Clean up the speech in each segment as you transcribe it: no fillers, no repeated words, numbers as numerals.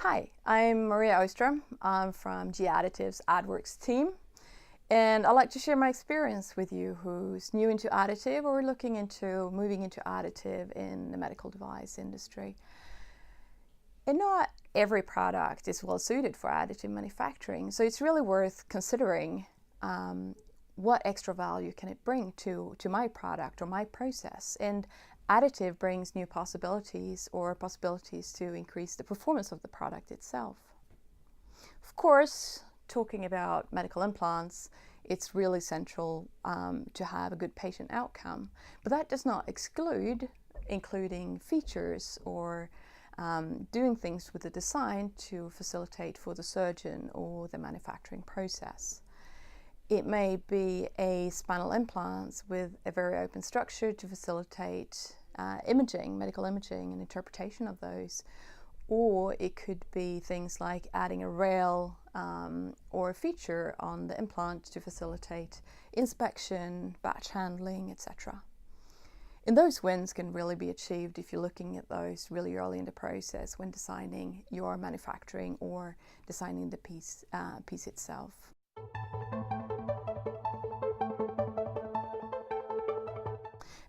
Hi, I'm Maria Öström. I'm from Additive's AdWorks team, and I'd like to share my experience with you who's new into additive or looking into moving into additive in the medical device industry. And not every product is well suited for additive manufacturing, so it's really worth considering what extra value can it bring to my product or my process. And additive brings new possibilities or possibilities to increase the performance of the product itself. Of course, talking about medical implants, it's really central to have a good patient outcome, but that does not exclude including features or doing things with the design to facilitate for the surgeon or the manufacturing process. It may be a spinal implant with a very open structure to facilitate imaging, medical imaging and interpretation of those. Or it could be things like adding a rail or a feature on the implant to facilitate inspection, batch handling, etc. And those wins can really be achieved if you're looking at those really early in the process when designing your manufacturing or designing the piece itself.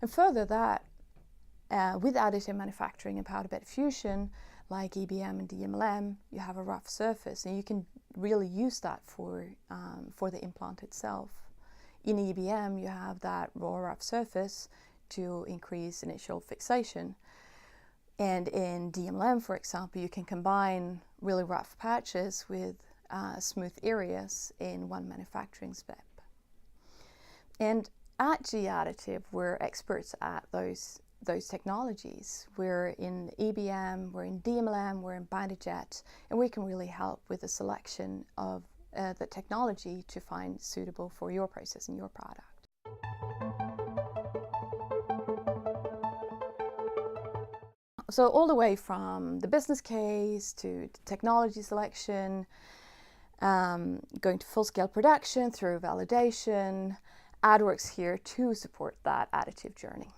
And further that, with additive manufacturing and powder bed fusion, like EBM and DMLM, you have a rough surface, and you can really use that for the implant itself. In EBM, you have that raw rough surface to increase initial fixation. And in DMLM, for example, you can combine really rough patches with smooth areas in one manufacturing step. And at Additive, we're experts at those technologies. We're in EBM, we're in DMLM, we're in BinderJet, and we can really help with the selection of the technology to find suitable for your process and your product. So all the way from the business case to technology selection, going to full-scale production through validation, AdWorks here to support that additive journey.